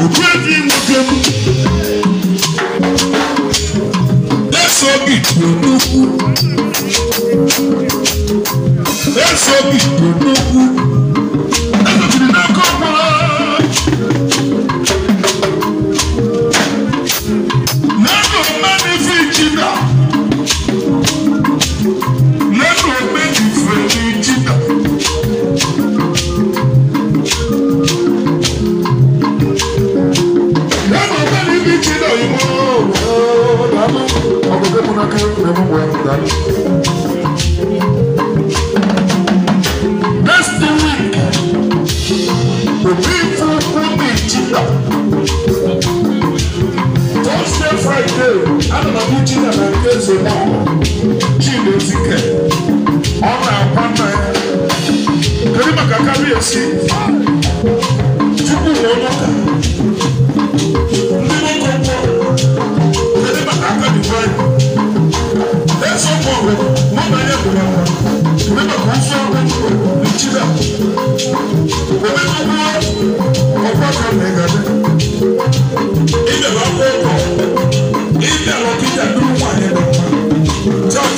Ukwedi mukem. That's all it will do. That's all it will do. That's all it will do. Next week, the people will be cheaper. Thursday, Friday, I don't know who cheaper and there's a number. Chile ticket. On our partner. Karima Kakari see. Chuku Monoka. Limo Kopo. Karima Kakari Friday. That's all for it. Mama, remember, the children. Remember, what can they get? In the Lord, in the Lord, in the Lord,